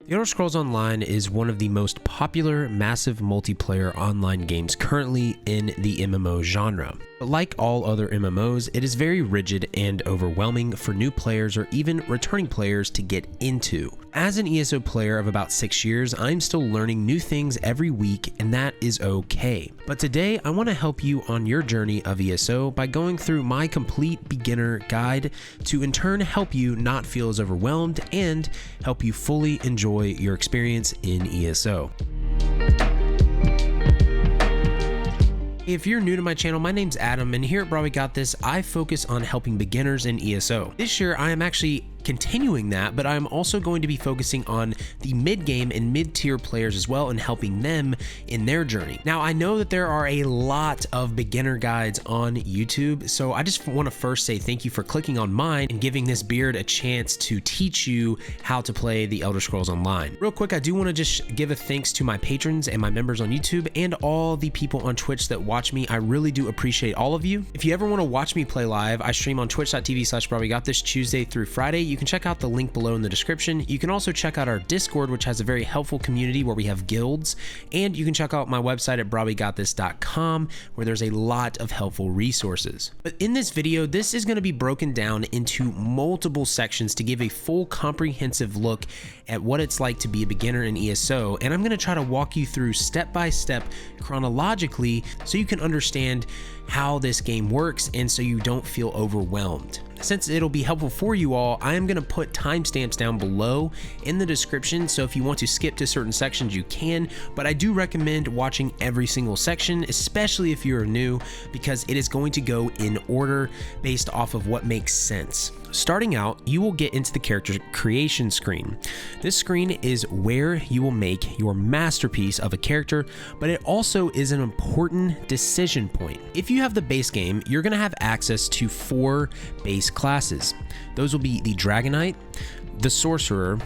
The Elder Scrolls Online is one of the most popular massive multiplayer online games currently in the MMO genre. But like all other MMOs, it is very rigid and overwhelming for new players or even returning players to get into. As an ESO player of about 6 years, I'm still learning new things every week, and that is okay. But today, I want to help you on your journey of ESO by going through my complete beginner guide to in turn help you not feel as overwhelmed and help you fully enjoy your experience in ESO. If you're new to my channel, my name's Adam, and here at brahwegotthis, I focus on helping beginners in ESO. This year, I am actually continuing that, but I'm also going to be focusing on the mid-game and mid-tier players as well and helping them in their journey. Now, I know that there are a lot of beginner guides on YouTube, so I just want to first say thank you for clicking on mine and giving this beard a chance to teach you how to play the Elder Scrolls Online. Real quick, I do want to just give a thanks to my patrons and my members on YouTube and all the people on Twitch that watch me. I really do appreciate all of you. If you ever want to watch me play live, I stream on twitch.tv/brahwegotthis Tuesday through Friday. You can check out the link below in the description. You can also check out our Discord, which has a very helpful community where we have guilds, and you can check out my website at brahwegotthis.com where there's a lot of helpful resources. But in this video, this is going to be broken down into multiple sections to give a full comprehensive look at what it's like to be a beginner in ESO, and I'm going to try to walk you through step by step chronologically so you can understand how this game works and so you don't feel overwhelmed. Since it'll be helpful for you all, I am going to put timestamps down below in the description, so if you want to skip to certain sections you can, but I do recommend watching every single section, especially if you're new, because it is going to go in order based off of what makes sense. Starting out, you will get into the character creation screen. This screen is where you will make your masterpiece of a character, but it also is an important decision point. If you have the base game, you're going to have access to 4 base classes. Those will be the Dragon Knight, the Sorcerer,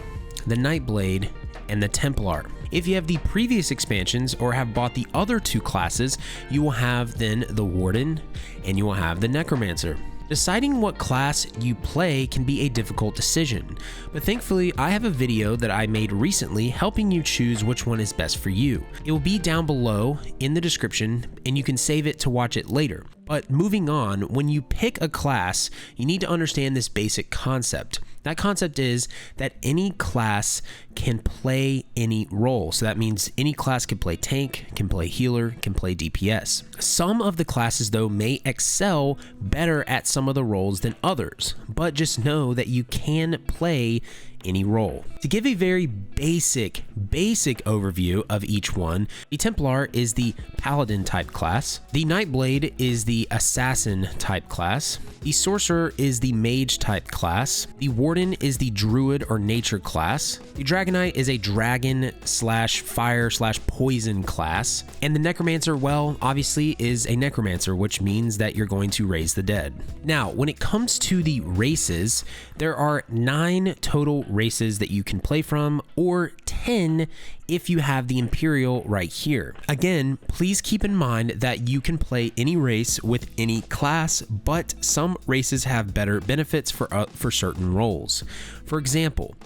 the Nightblade, and the Templar. If you have the previous expansions or have bought the other 2 classes, you will have then the Warden and you will have the Necromancer. Deciding what class you play can be a difficult decision, but thankfully I have a video that I made recently helping you choose which one is best for you. It will be down below in the description and you can save it to watch it later. But moving on, when you pick a class, you need to understand this basic concept. That concept is that any class can play any role. So that means any class can play tank, can play healer, can play DPS. Some of the classes though may excel better at some of the roles than others, but just know that you can play any role. To give a very basic overview of each one, the Templar is the Paladin type class, the Nightblade is the Assassin type class, the Sorcerer is the Mage type class, the Warden is the Druid or Nature class, the Dragon Knight is a Dragon / Fire / Poison class, and the Necromancer, well, obviously is a Necromancer, which means that you're going to raise the dead. Now, when it comes to the races, there are 9 total races that you can play from, or 10 if you have the Imperial right here. Again, please keep in mind that you can play any race with any class, but some races have better benefits for certain roles. For example,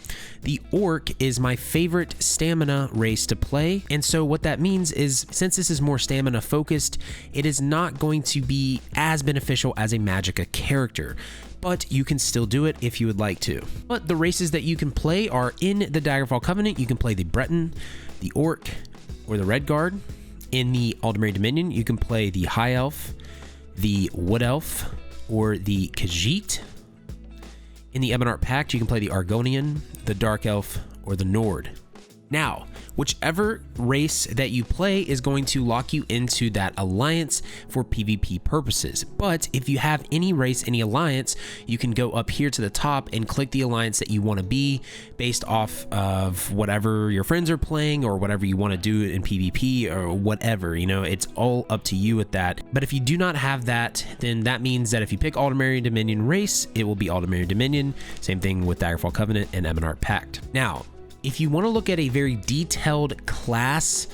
the Orc is my favorite stamina race to play, and so what that means is since this is more stamina focused, it is not going to be as beneficial as a Magicka character, but you can still do it if you would like to. But the races that you can play are in the Daggerfall Covenant, you can play the Breton, the Orc, or the Redguard. In the Aldmeri Dominion, you can play the High Elf, the Wood Elf, or the Khajiit. In the Ebonheart Pact, you can play the Argonian, the Dark Elf, or the Nord. Now, whichever race that you play is going to lock you into that alliance for PvP purposes. But if you have any race, any alliance, you can go up here to the top and click the alliance that you want to be based off of whatever your friends are playing or whatever you want to do in PvP or whatever, you know, it's all up to you with that. But if you do not have that, then that means that if you pick Aldmeri Dominion race, it will be Aldmeri Dominion. Same thing with Daggerfall Covenant and Ebonheart Pact. Now, if you want to look at a very detailed class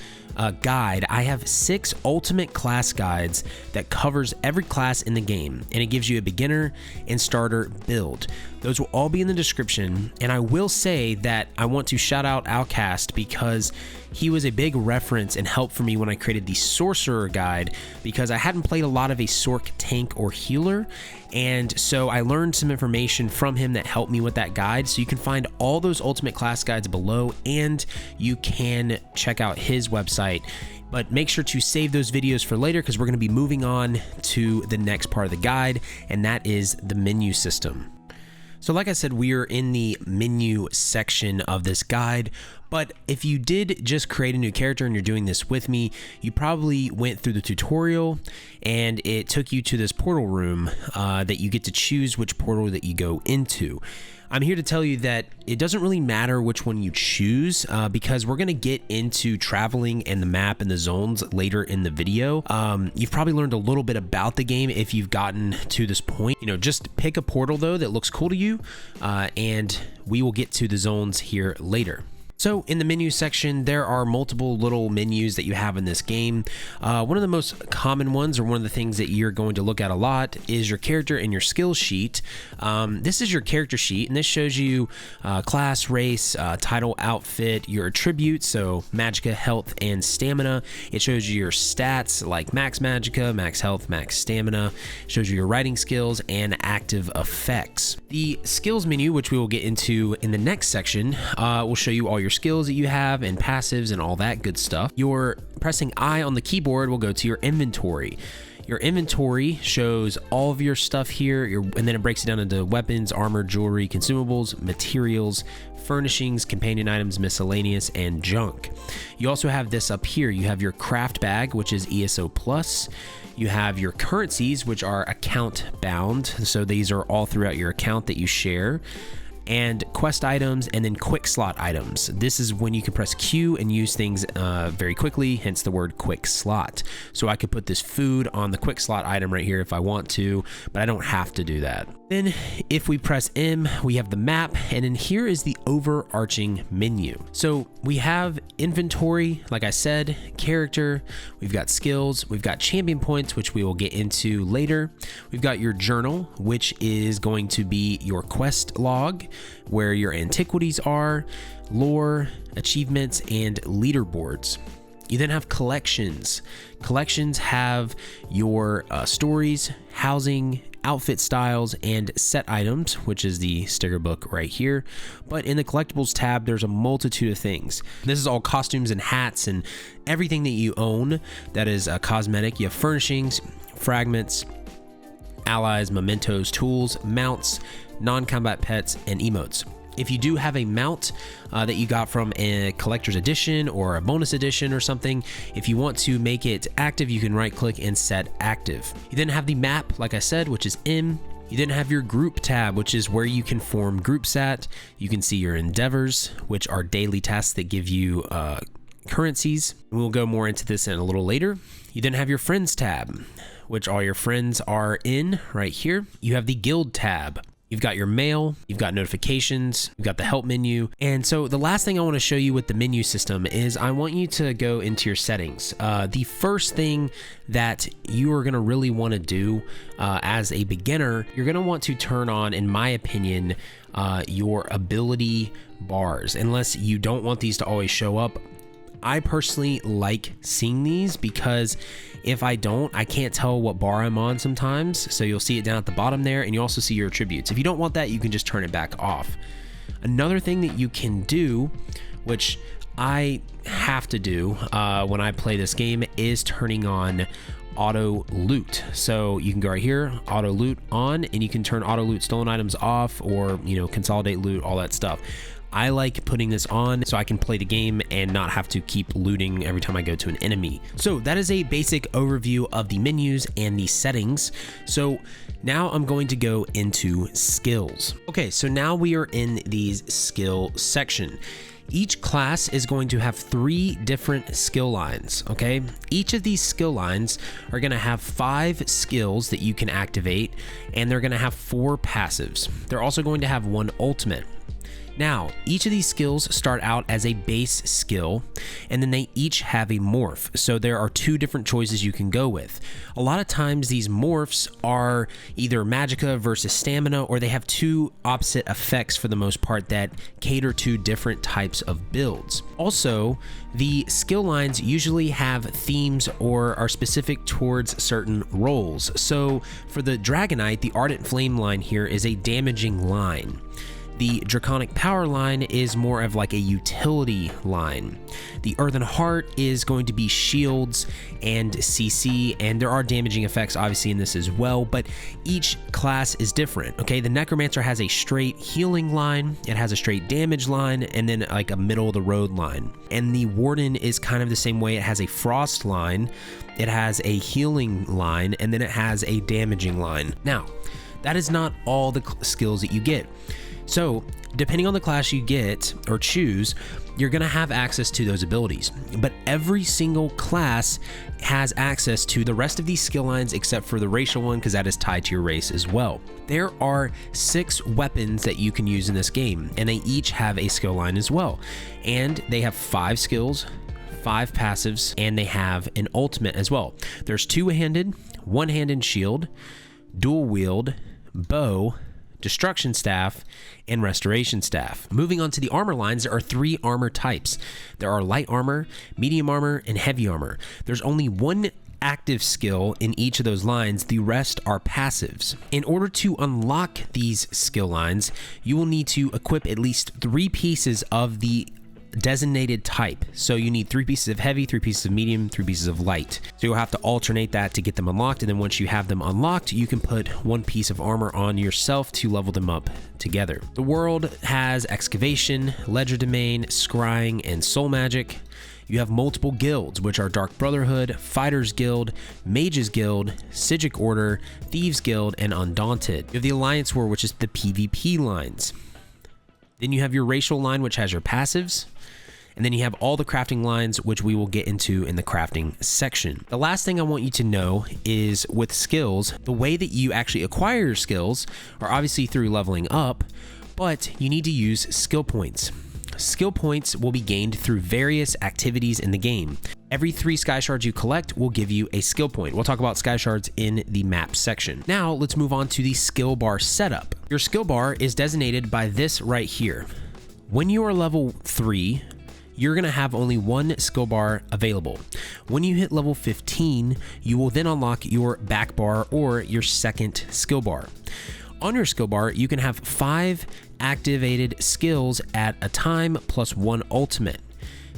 guide, I have 6 ultimate class guides that covers every class in the game, and it gives you a beginner and starter build. Those will all be in the description, and I will say that I want to shout out Outcast because he was a big reference and help for me when I created the Sorcerer guide, because I hadn't played a lot of a Sorc tank or healer, and so I learned some information from him that helped me with that guide. So you can find all those ultimate class guides below, and you can check out his website. But make sure to save those videos for later, because we're going to be moving on to the next part of the guide, and that is the menu system. So like I said, we are in the menu section of this guide, but if you did just create a new character and you're doing this with me, you probably went through the tutorial and it took you to this portal room that you get to choose which portal that you go into. I'm here to tell you that it doesn't really matter which one you choose because we're going to get into traveling and the map and the zones later in the video. You've probably learned a little bit about the game if you've gotten to this point. You know, just pick a portal though that looks cool to you, and we will get to the zones here later. So in the menu section, there are multiple little menus that you have in this game. One of the most common ones, or one of the things that you're going to look at a lot, is your character and your skill sheet. This is your character sheet, and this shows you class, race, title, outfit, your attributes, so magicka, health, and stamina. It shows you your stats like max magicka, max health, max stamina. It shows you your writing skills and active effects. The skills menu, which we will get into in the next section, will show you all your skills that you have and passives and all that good stuff. Your pressing I on the keyboard will go to your inventory. Your inventory shows all of your stuff here, and then it breaks it down into weapons, armor, jewelry, consumables, materials, furnishings, companion items, miscellaneous, and junk. You also have this up here. You have your craft bag, which is ESO plus. You have your currencies, which are account bound. So these are all throughout your account that you share. And quest items, and then quick slot items. This is when you can press Q and use things very quickly, hence the word quick slot. So I could put this food on the quick slot item right here if I want to, but I don't have to do that. Then if we press M, we have the map, and then here is the overarching menu. So we have inventory, like I said, character, we've got skills, we've got champion points, which we will get into later. We've got your journal, which is going to be your quest log, where your antiquities are, lore, achievements, and leaderboards. You then have collections. Collections have your stories, housing, outfit styles, and set items, which is the sticker book right here. But in the collectibles tab, there's a multitude of things. This is all costumes and hats and everything that you own that is cosmetic. You have furnishings, fragments, allies, mementos, tools, mounts, non-combat pets, and emotes. If you do have a mount that you got from a collector's edition or a bonus edition or something, if you want to make it active, you can right click and set active. You then have the map, like I said, which is M. You then have your group tab, which is where you can form groups at. You can see your endeavors, which are daily tasks that give you currencies. We'll go more into this in a little later. You then have your friends tab, which all your friends are in right here. You have the guild tab. You've got your mail, you've got notifications, you've got the help menu. And so the last thing I want to show you with the menu system is I want you to go into your settings. The first thing that you are going to really want to do as a beginner, you're going to want to turn on, in my opinion, your ability bars, unless you don't want these to always show up. I personally like seeing these because if I don't, I can't tell what bar I'm on sometimes. So you'll see it down at the bottom there, and you also see your attributes. If you don't want that, you can just turn it back off. Another thing that you can do, which I have to do when I play this game, is turning on auto loot. So you can go right here, auto loot on, and you can turn auto loot stolen items off, or consolidate loot, all that stuff. I like putting this on so I can play the game and not have to keep looting every time I go to an enemy. So that is a basic overview of the menus and the settings. So now I'm going to go into skills. Okay, so now we are in the skill section. Each class is going to have 3 different skill lines, okay? Each of these skill lines are going to have 5 skills that you can activate, and they're going to have 4 passives. They're also going to have 1 ultimate. Now, each of these skills start out as a base skill, and then they each have a morph. So there are 2 different choices you can go with. A lot of times these morphs are either magicka versus stamina, or they have 2 opposite effects for the most part that cater to different types of builds. Also, the skill lines usually have themes or are specific towards certain roles. So for the Dragonite, the Ardent Flame line here is a damaging line. The Draconic Power line is more of like a utility line. The Earthen Heart is going to be shields and CC, and there are damaging effects obviously in this as well, but each class is different, okay? The Necromancer has a straight healing line, it has a straight damage line, and then like a middle of the road line. And the Warden is kind of the same way. It has a frost line, it has a healing line, and then it has a damaging line. Now, that is not all the skills that you get. So, depending on the class you get or choose, you're going to have access to those abilities. But every single class has access to the rest of these skill lines except for the racial one, because that is tied to your race as well. There are 6 weapons that you can use in this game, and they each have a skill line as well. And they have 5 skills, 5 passives, and they have an ultimate as well. There's 2-handed, 1-handed shield, dual wield, bow, destruction staff, and restoration staff. Moving on to the armor lines, there are 3 armor types. There are light armor, medium armor, and heavy armor. There's only 1 active skill in each of those lines, the rest are passives. In order to unlock these skill lines, you will need to equip at least 3 pieces of the designated type. So you need 3 pieces of heavy, 3 pieces of medium, 3 pieces of light. So you'll have to alternate that to get them unlocked, and then once you have them unlocked, you can put 1 piece of armor on yourself to level them up together. The world has excavation, legerdemain, scrying, and soul magic. You have multiple guilds, which are Dark Brotherhood, Fighters Guild, Mages Guild, Psijic Order, Thieves Guild, and Undaunted. You have the Alliance War, which is the PvP lines. Then you have your racial line, which has your passives. And then you have all the crafting lines, which we will get into in the crafting section. The last thing I want you to know is with skills, the way that you actually acquire your skills are obviously through leveling up, but you need to use skill points. Skill points will be gained through various activities in the game. Every 3 sky shards you collect will give you a skill point. We'll talk about sky shards in the map section. Now let's move on to the skill bar setup. Your skill bar is designated by this right here. When you are level 3, you're going to have only 1 skill bar available. When you hit level 15, you will then unlock your back bar or your second skill bar. On your skill bar, you can have 5 activated skills at a time plus 1 ultimate.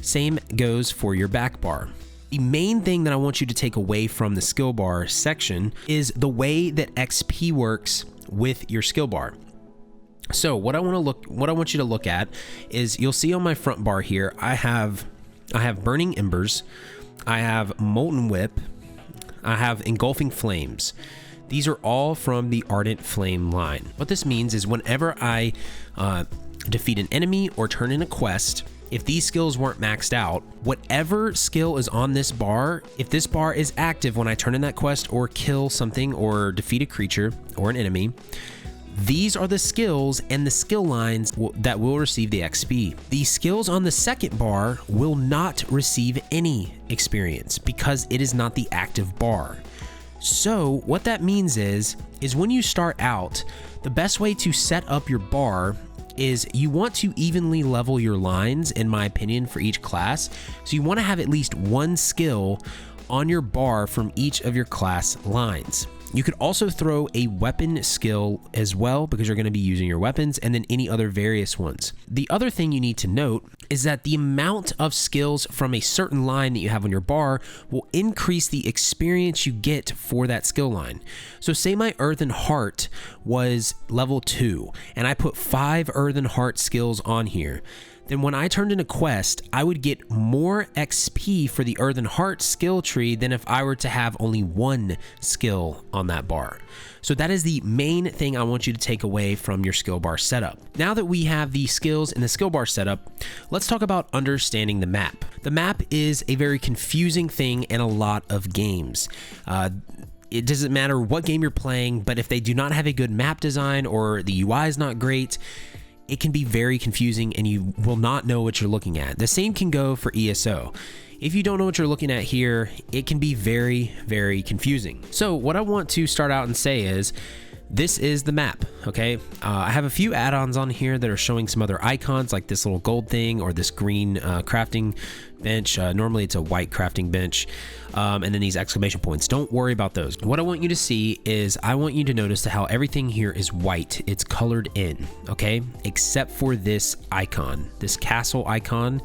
Same goes for your back bar. The main thing that I want you to take away from the skill bar section is the way that XP works with your skill bar. So what I want you to look at is, you'll see on my front bar here, I have Burning Embers, I have Molten Whip, I have Engulfing Flames. These are all from the Ardent Flame line. What this means is whenever I defeat an enemy or turn in a quest, if these skills weren't maxed out, whatever skill is on this bar, if this bar is active when I turn in that quest or kill something or defeat a creature or an enemy, these are the skills and the skill lines that will receive the XP. The skills on the second bar will not receive any experience because it is not the active bar. So what that means is when you start out, the best way to set up your bar is you want to evenly level your lines, in my opinion, for each class. So you want to have at least 1 skill on your bar from each of your class lines. You could also throw a weapon skill as well, because you're going to be using your weapons, and then any other various ones. The other thing you need to note is that the amount of skills from a certain line that you have on your bar will increase the experience you get for that skill line. So say my Earthen Heart was level 2, and I put 5 Earthen Heart skills on here. Then when I turned in a quest, I would get more XP for the Earthen Heart skill tree than if I were to have only 1 skill on that bar. So that is the main thing I want you to take away from your skill bar setup. Now that we have the skills in the skill bar setup, let's talk about understanding the map. The map is a very confusing thing in a lot of games. It doesn't matter what game you're playing, but if they do not have a good map design or the UI is not great, it can be very confusing and you will not know what you're looking at. The same can go for ESO. If you don't know what you're looking at here, it can be very, very confusing. So what I want to start out and say is, this is the map, okay? I have a few add-ons on here that are showing some other icons, like this little gold thing or this green crafting bench. Normally it's a white crafting bench, and then these exclamation points. Don't worry about those. What I want you to see is I want you to notice how everything here is white. It's colored in, okay? Except for this icon, this castle icon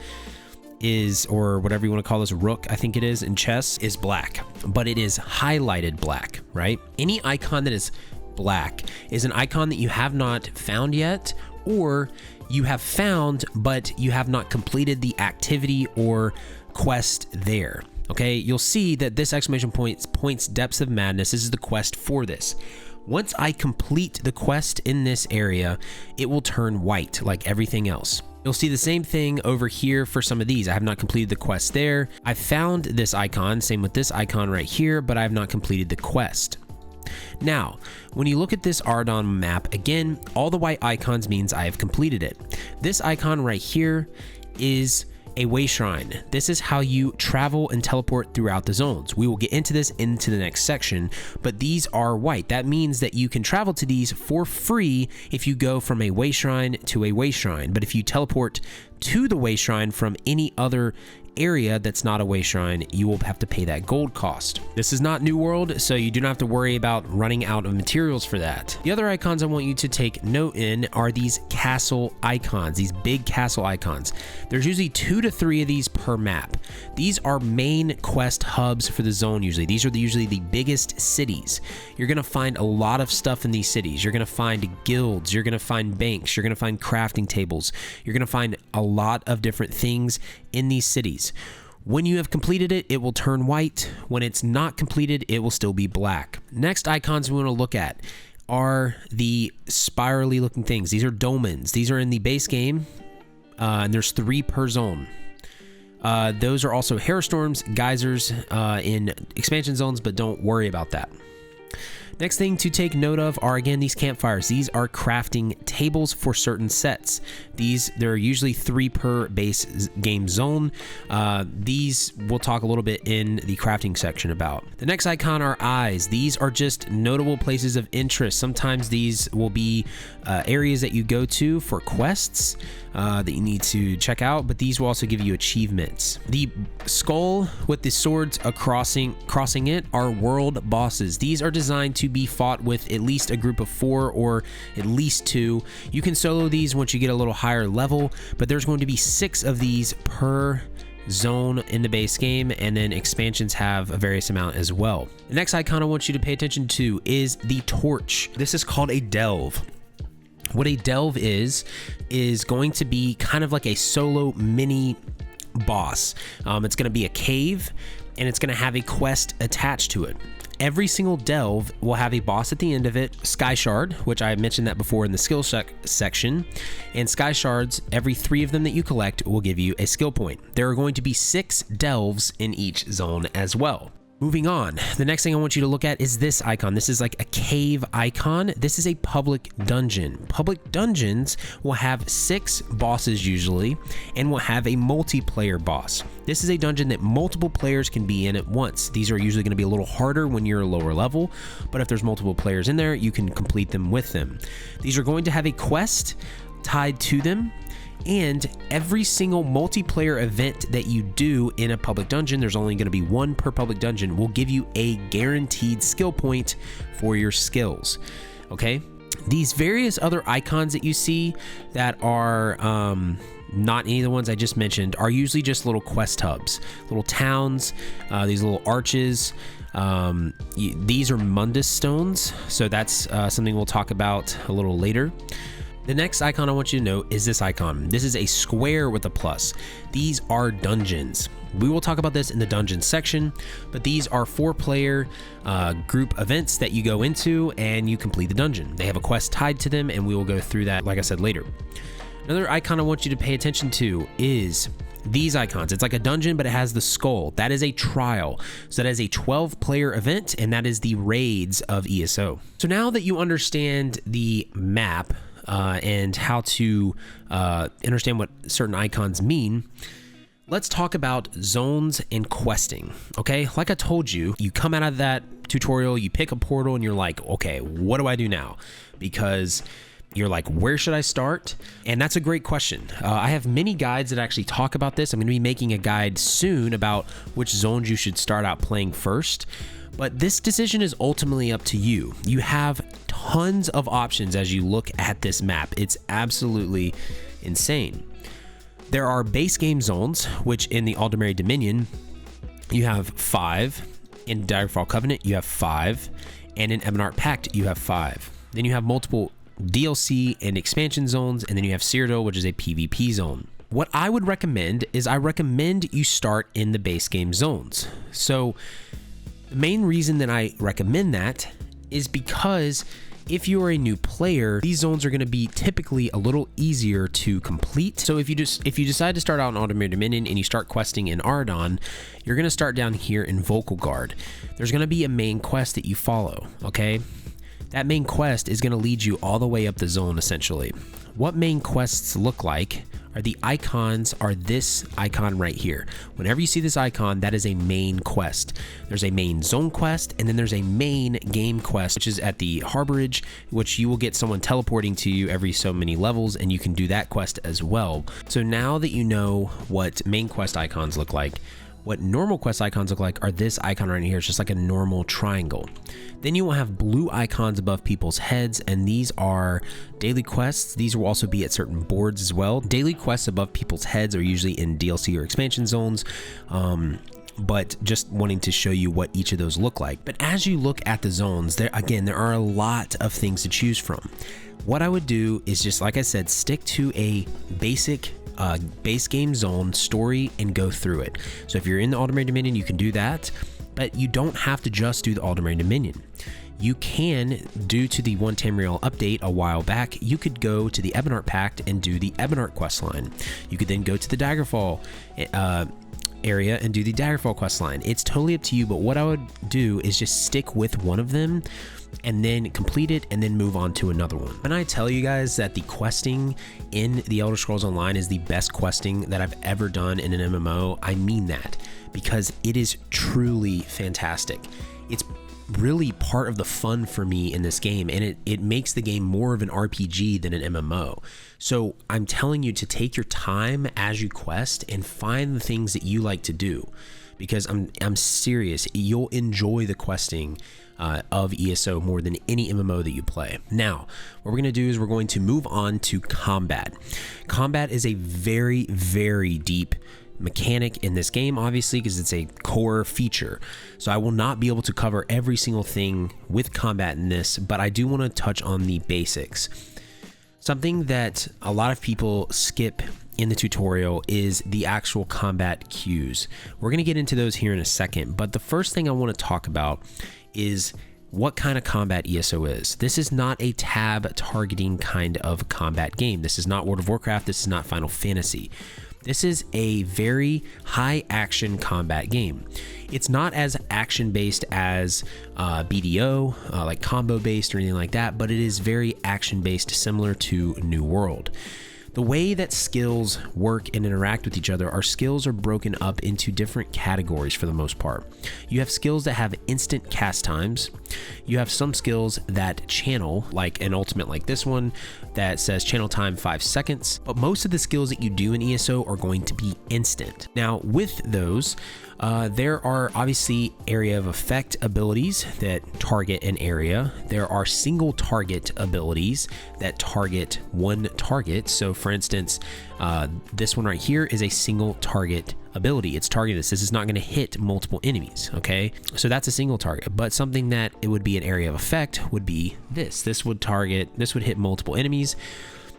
is, or whatever you want to call this, rook, I think it is, in chess, is black, but it is highlighted black, right? Any icon that is black is an icon that you have not found yet, or you have found but you have not completed the activity or quest there. Okay, you'll see that this exclamation points Depths of Madness. This is the quest for this. Once I complete the quest in this area, it will turn white like everything else. You'll see the same thing over here for some of these. I have not completed the quest there. I found this icon, same with this icon right here, but I have not completed the quest. Now, when you look at this Ardon map, again, all the white icons means I have completed it. This icon right here is a way shrine. This is how you travel and teleport throughout the zones. We will get into this into the next section, but these are white. That means that you can travel to these for free if you go from a way shrine to a way shrine. But if you teleport to the way shrine from any other area that's not a way shrine, you will have to pay that gold cost. This is not New World, so you do not have to worry about running out of materials for that. The other icons I want you to take note in are these castle icons, these big castle icons. There's usually 2 to 3 of these per map. These are main quest hubs for the zone usually. These are usually the biggest cities. You're gonna find a lot of stuff in these cities. You're gonna find guilds, you're gonna find banks, you're gonna find crafting tables, you're gonna find a lot of different things in these cities. When you have completed it, it will turn white. When it's not completed, it will still be black. Next icons we want to look at are the spirally looking things. These are dolmens. These are in the base game, and there's 3 per zone. Those are also hairstorms, geysers in expansion zones, but don't worry about that. Next thing to take note of are, again, these campfires. These are crafting tables for certain sets. There are usually 3 per base game zone. These we'll talk a little bit in the crafting section about. The next icon are eyes. These are just notable places of interest. Sometimes these will be areas that you go to for quests that you need to check out, but these will also give you achievements. The skull with the swords crossing it are world bosses. These are designed to be fought with at least a group of 4 or at least 2. You can solo these once you get a little higher level, but there's going to be 6 of these per zone in the base game, and then expansions have a various amount as well. The next icon I want you to pay attention to is the torch. This is called a delve. What a delve is going to be kind of like a solo mini boss. It's going to be a cave, and it's going to have a quest attached to it. Every single delve will have a boss at the end of it, Sky Shard, which I mentioned that before in the skill section, and Sky Shards, every 3 of them that you collect will give you a skill point. There are going to be 6 delves in each zone as well. Moving on, the next thing I want you to look at is this icon. This is like a cave icon. This is a public dungeon. Public dungeons will have 6 bosses usually, and will have a multiplayer boss. This is a dungeon that multiple players can be in at once. These are usually going to be a little harder when you're a lower level, but if there's multiple players in there, you can complete them with them. These are going to have a quest tied to them, and every single multiplayer event that you do in a public dungeon, there's only going to be 1 per public dungeon, will give you a guaranteed skill point for your skills. Okay, these various other icons that you see that are not any of the ones I just mentioned are usually just little quest hubs, little towns, these little arches. These are Mundus stones, so that's something we'll talk about a little later. The next icon I want you to note is this icon. This is a square with a plus. These are dungeons. We will talk about this in the dungeons section, but these are 4-player group events that you go into and you complete the dungeon. They have a quest tied to them, and we will go through that, like I said, later. Another icon I want you to pay attention to is these icons. It's like a dungeon, but it has the skull. That is a trial. So that is a 12-player event, and that is the raids of ESO. So now that you understand the map, and how to understand what certain icons mean, let's talk about zones and questing, okay? Like I told you, you come out of that tutorial, you pick a portal, and you're like, okay, what do I do now? Because you're like, where should I start? And that's a great question. I have many guides that actually talk about this. I'm going to be making a guide soon about which zones you should start out playing first. But this decision is ultimately up to you. You have tons of options as you look at this map. It's absolutely insane. There are base game zones, which in the Aldmeri Dominion, you have 5. In Daggerfall Covenant, you have 5. And in Ebonheart Pact, you have 5. Then you have multiple DLC and expansion zones, and then you have Cyrodiil, which is a PvP zone. What I would recommend is I recommend you start in the base game zones. So the main reason that I recommend that is because if you are a new player, these zones are going to be typically a little easier to complete. So if you decide to start out in Aldmeri Dominion and you start questing in Ardon, you're going to start down here in Volkelgard. There's going to be a main quest that you follow, okay? That main quest is going to lead you all the way up the zone, essentially. What main quests look like are the icons are this icon right here. Whenever you see this icon, that is a main quest. There's a main zone quest, and then there's a main game quest, which is at the Harborage, which you will get someone teleporting to you every so many levels, and you can do that quest as well. So now that you know what main quest icons look like, what normal quest icons look like are this icon right here. It's just like a normal triangle. Then you will have blue icons above people's heads, and these are daily quests. These will also be at certain boards as well. Daily quests above people's heads are usually in DLC or expansion zones, but just wanting to show you what each of those look like. But as you look at the zones, there are a lot of things to choose from. What I would do is just, like I said, stick to a basic base game zone story and go through it. So if you're in the Aldmeri Dominion, you can do that, but you don't have to just do the Aldmeri Dominion. You can, due to the 1 Tamriel update a while back, you could go to the Ebonheart Pact and do the Ebonheart questline. You could then go to the Daggerfall area and do the Daggerfall questline. It's totally up to you, but what I would do is just stick with one of them and then complete it and then move on to another one. When I tell you guys that the questing in the Elder Scrolls Online is the best questing that I've ever done in an MMO, I mean that, because it is truly fantastic. It's really part of the fun for me in this game, and it makes the game more of an RPG than an MMO. So I'm telling you to take your time as you quest and find the things that you like to do, because I'm serious, you'll enjoy the questing of ESO more than any MMO that you play. Now, what we're going to do is we're going to move on to combat. Combat is a very, very deep mechanic in this game, obviously, because it's a core feature. So I will not be able to cover every single thing with combat in this, but I do want to touch on the basics. Something that a lot of people skip in the tutorial is the actual combat cues. We're going to get into those here in a second, but the first thing I want to talk about is what kind of combat ESO is. This is not a tab targeting kind of combat game. This is not World of Warcraft. This is not Final Fantasy. This is a very high action combat game. It's not as action based as BDO, like combo based or anything like that, but it is very action based, similar to New World. The way that skills work and interact with each other, our skills are broken up into different categories for the most part. You have skills that have instant cast times. You have some skills that channel, like an ultimate like this one that says channel time 5 seconds. But most of the skills that you do in ESO are going to be instant. Now, with those, there are obviously area of effect abilities that target an area. There are single target abilities that target one target. So for instance, this one right here is a single target ability. It's targeted. This is not going to hit multiple enemies, okay? So that's a single target, but something that it would be an area of effect would be this. This would hit multiple enemies.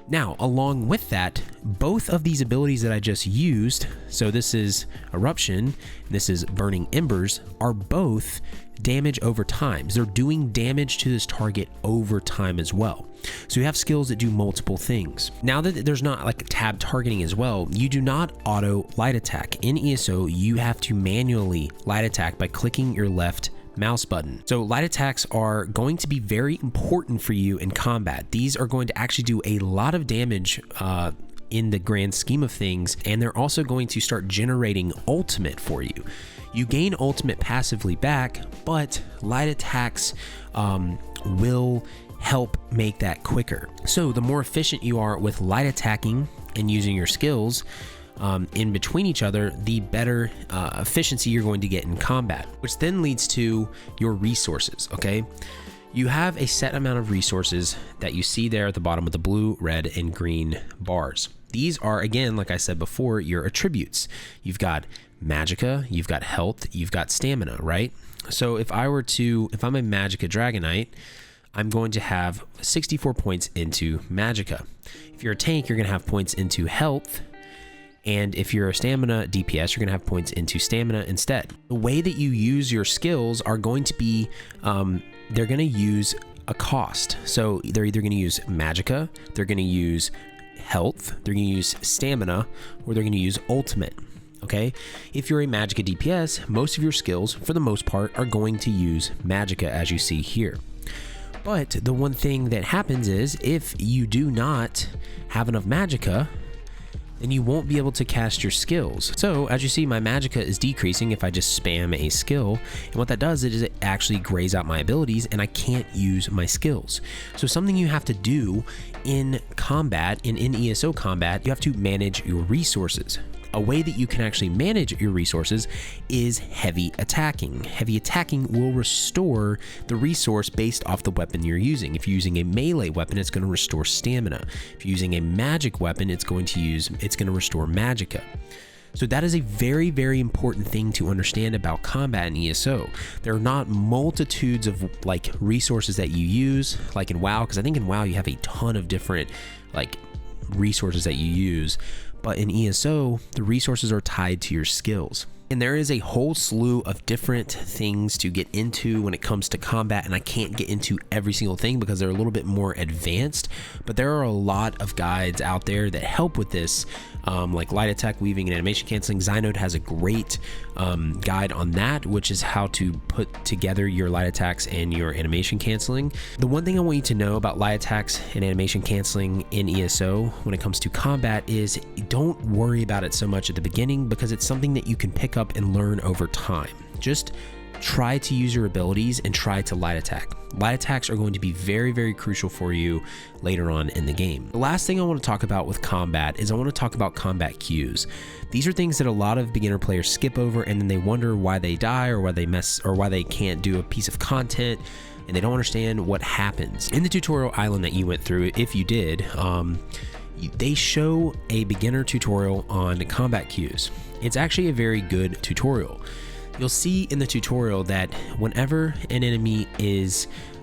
Now, along with that, both of these abilities that I just used, so this is Eruption, this is Burning Embers, are both damage over time. They're doing damage to this target over time as well. So you have skills that do multiple things. Now that there's not like tab targeting as well, you do not auto light attack. In ESO, you have to manually light attack by clicking your left mouse button. So light attacks are going to be very important for you in combat. These are going to actually do a lot of damage in the grand scheme of things, and they're also going to start generating ultimate for you. You gain ultimate passively back, but light attacks will help make that quicker. So the more efficient you are with light attacking and using your skills in between each other, the better efficiency you're going to get in combat, which then leads to your resources. Okay, you have a set amount of resources that you see there at the bottom of the blue, red, and green bars. These are, again, like I said before, your attributes. You've got magicka, you've got health, you've got stamina, right? So if I'm a magicka dragonite, I'm going to have 64 points into magicka. If you're a tank, you're going to have points into health. And if you're a stamina DPS, you're going to have points into stamina instead. The way that you use your skills are going to be, they're going to use a cost. So they're either going to use magicka, they're going to use health, they're going to use stamina, or they're going to use ultimate. Okay, if you're a magicka DPS, most of your skills, for the most part, are going to use magicka, as you see here. But the one thing that happens is if you do not have enough magicka, then you won't be able to cast your skills. So as you see, my magicka is decreasing if I just spam a skill. And what that does is it actually grays out my abilities and I can't use my skills. So something you have to do in combat, in ESO combat, you have to manage your resources. A way that you can actually manage your resources is heavy attacking. Heavy attacking will restore the resource based off the weapon you're using. If you're using a melee weapon, it's going to restore stamina. If you're using a magic weapon, it's going to restore magicka. So that is a very, very important thing to understand about combat in ESO. There are not multitudes of like resources that you use like in WoW, because I think in WoW you have a ton of different like resources that you use. But in ESO, the resources are tied to your skills. And there is a whole slew of different things to get into when it comes to combat, and I can't get into every single thing because they're a little bit more advanced, but there are a lot of guides out there that help with this, like light attack, weaving, and animation canceling. Zynode has a great guide on that, which is how to put together your light attacks and your animation canceling. The one thing I want you to know about light attacks and animation canceling in ESO when it comes to combat is don't worry about it so much at the beginning, because it's something that you can pick up and learn over time. Just try to use your abilities and try to light attack. Light attacks are going to be very, very crucial for you later on in the game. The last thing I want to talk about with combat is I want to talk about combat cues. These are things that a lot of beginner players skip over, and then they wonder why they die or why they miss or why they can't do a piece of content, and they don't understand what happens. In the tutorial island that you went through, if you did, they show a beginner tutorial on combat cues. It's actually a very good tutorial. You'll see in the tutorial that whenever an enemy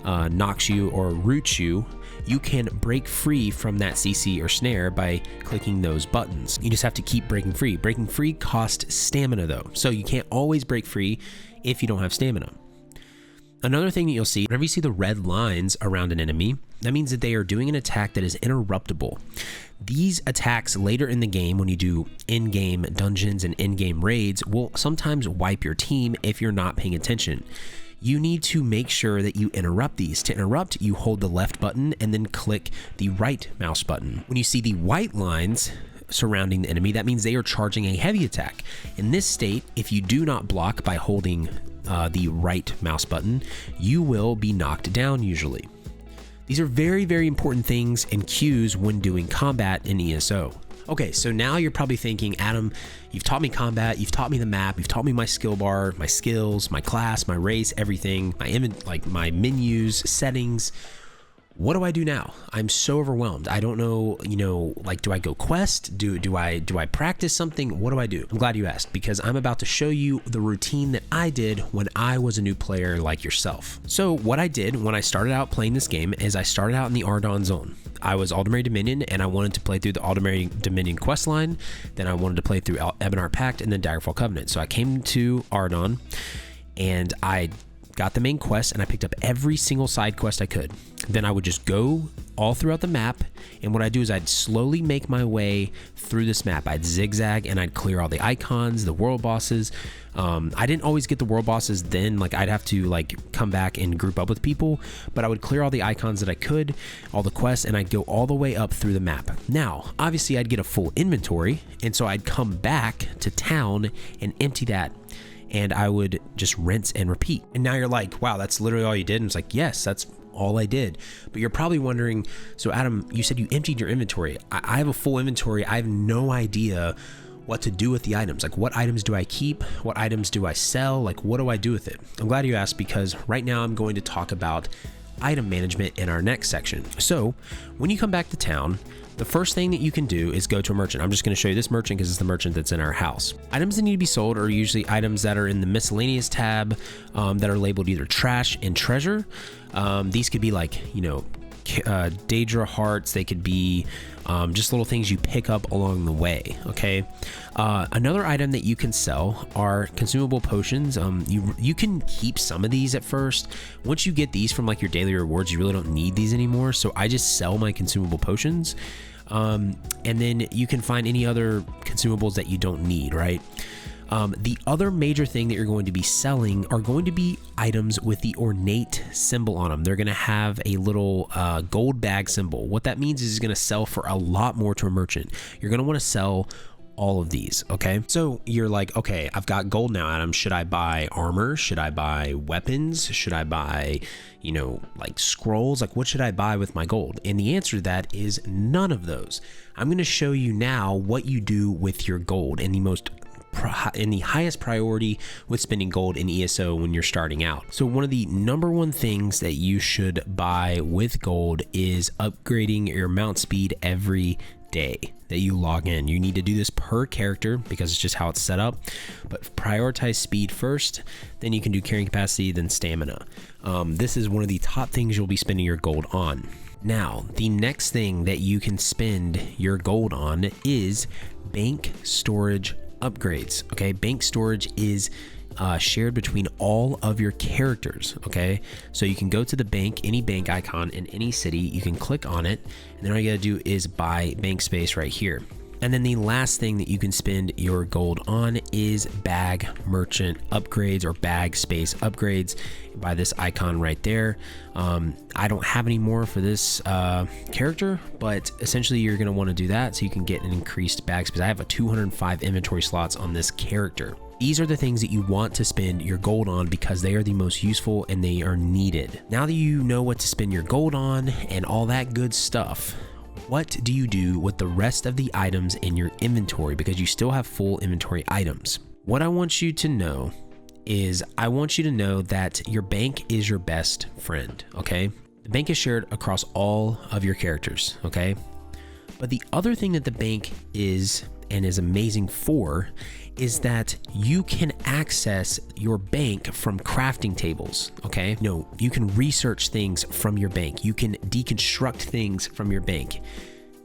knocks you or roots you, you can break free from that CC or snare by clicking those buttons. You just have to keep breaking free. Breaking free costs stamina though, so you can't always break free if you don't have stamina. Another thing that you'll see, whenever you see the red lines around an enemy, that means that they are doing an attack that is interruptible. These attacks later in the game, when you do in-game dungeons and in-game raids, will sometimes wipe your team if you're not paying attention. You need to make sure that you interrupt these. To interrupt, you hold the left button and then click the right mouse button. When you see the white lines surrounding the enemy, that means they are charging a heavy attack. In this state, if you do not block by holding the right mouse button, you will be knocked down usually. These are very, very important things and cues when doing combat in ESO. Okay, so now you're probably thinking, Adam, you've taught me combat, you've taught me the map, you've taught me my skill bar, my skills, my class, my race, everything, my menus, settings. What do I do now? I'm so overwhelmed. I don't know, do I go quest? Do I practice something? What do I do? I'm glad you asked, because I'm about to show you the routine that I did when I was a new player like yourself. So what I did when I started out playing this game is I started out in the Ardon zone. I was Aldemary Dominion, and I wanted to play through the Aldemary Dominion quest line. Then I wanted to play through Ebonheart Pact and then Daggerfall Covenant. So I came to Ardon, and I got the main quest, and I picked up every single side quest I could. Then I would just go all throughout the map, and what I'd do is I'd slowly make my way through this map. I'd zigzag and I'd clear all the icons, the world bosses. I didn't always get the world bosses then, like I'd have to like come back and group up with people, but I would clear all the icons that I could, all the quests, and I'd go all the way up through the map. Now, obviously I'd get a full inventory, and so I'd come back to town and empty that, and I would just rinse and repeat. And now you're like, wow, that's literally all you did? And it's like, yes, that's all I did. But you're probably wondering, so Adam, you said you emptied your inventory. I have a full inventory. I have no idea what to do with the items. Like, what items do I keep? What items do I sell? Like, what do I do with it? I'm glad you asked, because right now I'm going to talk about item management in our next section. So when you come back to town, the first thing that you can do is go to a merchant. I'm just going to show you this merchant because it's the merchant that's in our house. Items that need to be sold are usually items that are in the miscellaneous tab, that are labeled either trash and treasure. These could be like, you know, Daedra hearts. They could be just little things you pick up along the way. Okay. Another item that you can sell are consumable potions. You can keep some of these at first. Once you get these from like your daily rewards, you really don't need these anymore. So I just sell my consumable potions. And then you can find any other consumables that you don't need, right? The other major thing that you're going to be selling are going to be items with the ornate symbol on them. They're going to have a little gold bag symbol. What that means is it's going to sell for a lot more to a merchant. You're going to want to sell all of these, okay? So you're like, okay, I've got gold now, Adam. Should I buy armor? Should I buy weapons? Should I buy, you know, like scrolls? Like, what should I buy with my gold? And the answer to that is none of those. I'm going to show you now what you do with your gold in the highest priority with spending gold in ESO when you're starting out. So one of the number one things that you should buy with gold is upgrading your mount speed every day that you log in. You need to do this per character because it's just how it's set up, but prioritize speed first, then you can do carrying capacity, then stamina. This is one of the top things you'll be spending your gold on. Now, the next thing that you can spend your gold on is bank storage upgrades. Okay, bank storage is shared between all of your characters. Okay, so you can go to the bank, any bank icon in any city, you can click on it, and then all you gotta do is buy bank space right here. And then the last thing that you can spend your gold on is bag merchant upgrades or bag space upgrades by this icon right there. I don't have any more for this character, but essentially you're going to want to do that so you can get an increased bag space. I have a 205 inventory slots on this character. These are the things that you want to spend your gold on because they are the most useful and they are needed. Now that you know what to spend your gold on and all that good stuff, what do you do with the rest of the items in your inventory? Because you still have full inventory items. What I want you to know is I want you to know that your bank is your best friend, okay? The bank is shared across all of your characters, okay? But the other thing that the bank is and is amazing for is that you can access your bank from crafting tables, okay? No, you can research things from your bank. You can deconstruct things from your bank.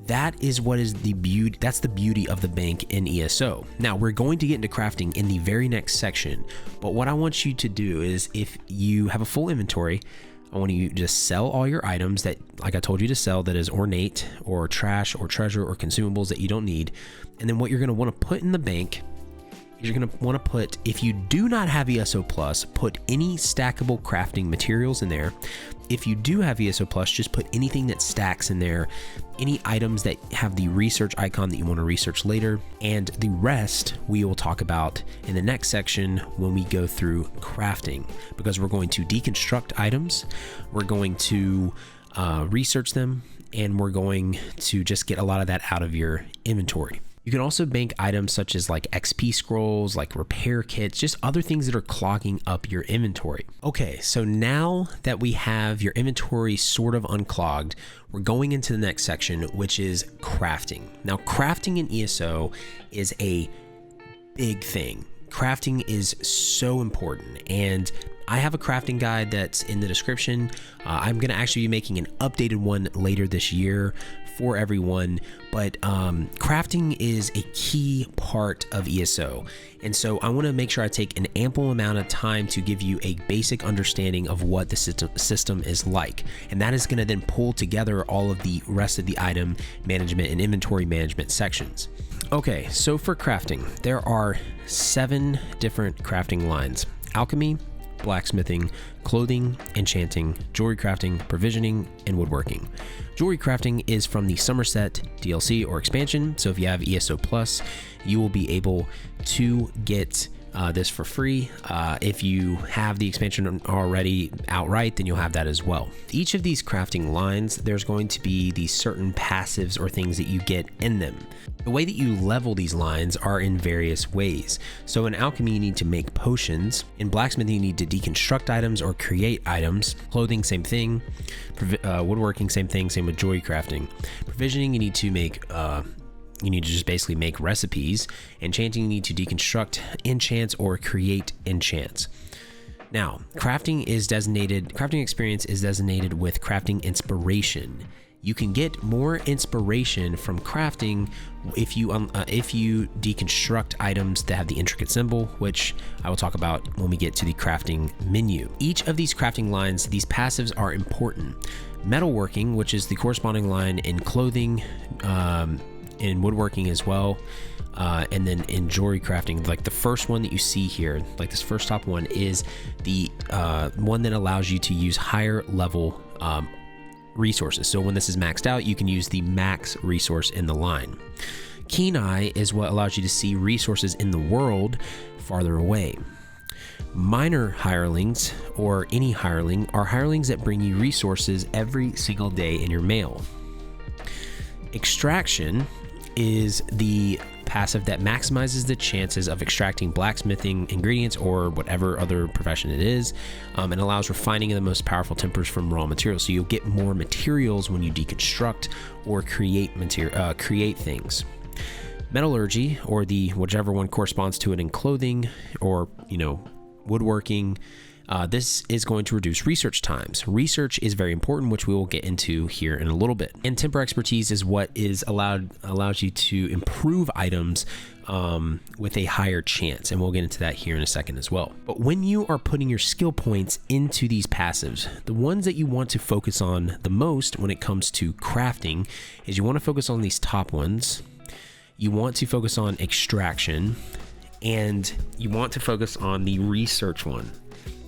That is what is the beauty. That's the beauty of the bank in ESO. Now we're going to get into crafting in the very next section, but what I want you to do is if you have a full inventory, I want you to just sell all your items that, like I told you to sell, that is ornate or trash or treasure or consumables that you don't need. And then what you're going to want to put in the bank is you're going to want to put, if you do not have ESO Plus, put any stackable crafting materials in there. If you do have ESO Plus, just put anything that stacks in there, any items that have the research icon that you want to research later, and the rest we will talk about in the next section when we go through crafting, because we're going to deconstruct items, we're going to research them, and we're going to just get a lot of that out of your inventory. You can also bank items such as like XP scrolls, like repair kits, just other things that are clogging up your inventory. Okay, so now that we have your inventory sort of unclogged, we're going into the next section, which is crafting. Now, crafting in ESO is a big thing. Crafting is so important, and I have a crafting guide that's in the description. I'm going to actually be making an updated one later this year for everyone, but crafting is a key part of ESO. And so I want to make sure I take an ample amount of time to give you a basic understanding of what the system is like. And that is going to then pull together all of the rest of the item management and inventory management sections. Okay, so for crafting, there are 7 different crafting lines: alchemy, blacksmithing, clothing, enchanting, jewelry crafting, provisioning, and woodworking. Jewelry crafting is from the Somerset DLC or expansion, so if you have ESO Plus, you will be able to get this for free. If you have the expansion already outright, then you'll have that as well. Each of these crafting lines, there's going to be these certain passives or things that you get in them. The way that you level these lines are in various ways. So in alchemy, you need to make potions. In blacksmithing, you need to deconstruct items or create items. Clothing, same thing. Woodworking, same thing. Same with jewelry crafting. Provisioning, you need to just basically make recipes. Enchanting, you need to deconstruct enchants or create enchants. Now, crafting experience is designated with crafting inspiration. You can get more inspiration from crafting if you deconstruct items that have the intricate symbol, which I will talk about when we get to the crafting menu. Each of these crafting lines, these passives are important. Metalworking, which is the corresponding line in clothing, in woodworking as well, and then in jewelry crafting, like the first one that you see here, like this first top one, is the one that allows you to use higher level resources. So when this is maxed out, you can use the max resource in the line. Keen Eye is what allows you to see resources in the world farther away. Minor hirelings, or any hireling, are hirelings that bring you resources every single day in your mail. Extraction is the passive that maximizes the chances of extracting blacksmithing ingredients or whatever other profession it is, and allows refining of the most powerful tempers from raw materials. So you'll get more materials when you deconstruct or create things. Metallurgy, or the whichever one corresponds to it in clothing or woodworking, this is going to reduce research times. Research is very important, which we will get into here in a little bit. And temper expertise is what allows you to improve items with a higher chance, and we'll get into that here in a second as well. But when you are putting your skill points into these passives, the ones that you want to focus on the most when it comes to crafting is you want to focus on these top ones. You want to focus on extraction, and you want to focus on the research one.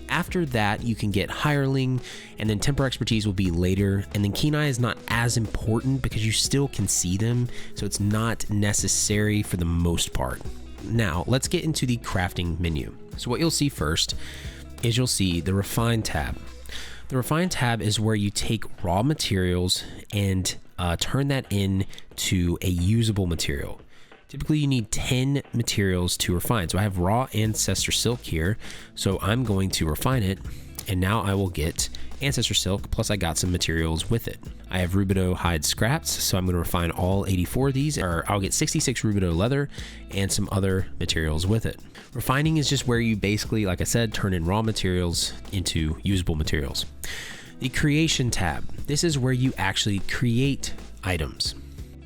After that, you can get hireling, and then temper expertise will be later. And then Keen Eye is not as important because you still can see them, so it's not necessary for the most part. Now, let's get into the crafting menu. So what you'll see first is you'll see the Refine tab. The Refine tab is where you take raw materials and turn that into a usable material. Typically, you need 10 materials to refine. So I have raw ancestor silk here. So I'm going to refine it. And now I will get ancestor silk, plus I got some materials with it. I have rubido hide scraps. So I'm going to refine all 84 of these, or I'll get 66 rubido leather and some other materials with it. Refining is just where you basically, like I said, turn in raw materials into usable materials. The creation tab. This is where you actually create items.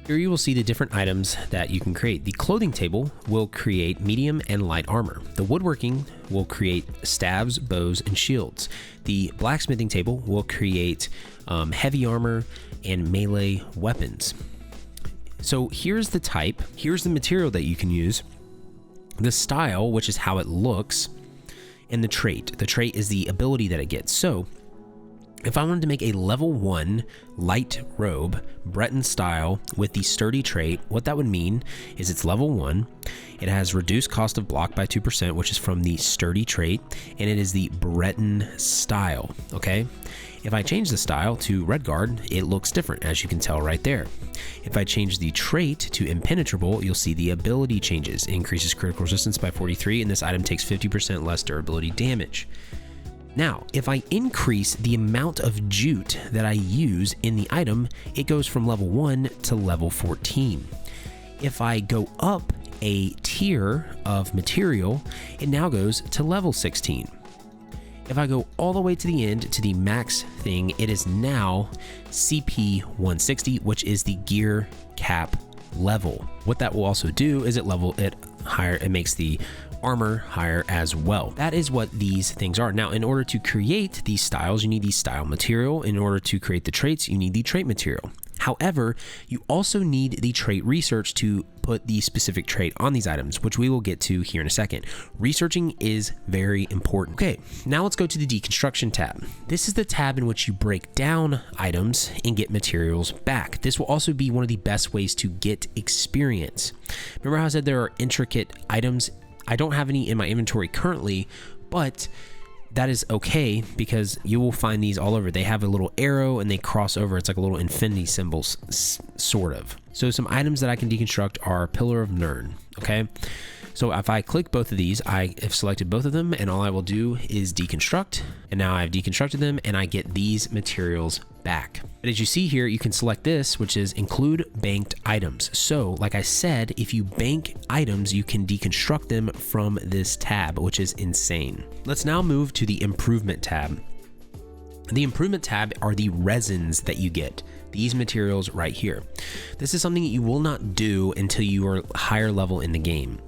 Here you will see the different items that you can create. The clothing table will create medium and light armor. The woodworking will create stabs, bows, and shields. The blacksmithing table will create heavy armor and melee weapons. So here's the type, here's the material that you can use, the style, which is how it looks, and the trait. The trait is the ability that it gets. So if I wanted to make a level 1 light robe, Breton style, with the sturdy trait, what that would mean is it's level 1, it has reduced cost of block by 2%, which is from the sturdy trait, and it is the Breton style, okay? If I change the style to Redguard, it looks different, as you can tell right there. If I change the trait to Impenetrable, you'll see the ability changes. It increases critical resistance by 43, and this item takes 50% less durability damage. Now, if I increase the amount of jute that I use in the item, it goes from level 1 to level 14. If I go up a tier of material, it now goes to level 16. If I go all the way to the end to the max thing, it is now CP 160, which is the gear cap level. What that will also do is it level it higher. It makes the armor higher as well. That is what these things are. Now, in order to create these styles, you need the style material. In order to create the traits, you need the trait material. However, you also need the trait research to put the specific trait on these items, which we will get to here in a second. Researching is very important. Okay, now let's go to the deconstruction tab. This is the tab in which you break down items and get materials back. This will also be one of the best ways to get experience. Remember how I said there are intricate items? I don't have any in my inventory currently, but that is okay because you will find these all over. They have a little arrow and they cross over. It's like a little infinity symbol, sort of. So some items that I can deconstruct are Pillar of Nirn, okay? So if I click both of these, I have selected both of them and all I will do is deconstruct. And now I've deconstructed them and I get these materials back. But as you see here, you can select this, which is include banked items. So like I said, if you bank items, you can deconstruct them from this tab, which is insane. Let's now move to the improvement tab. The improvement tab are the resins that you get. These materials right here. This is something that you will not do until you are higher level in the game.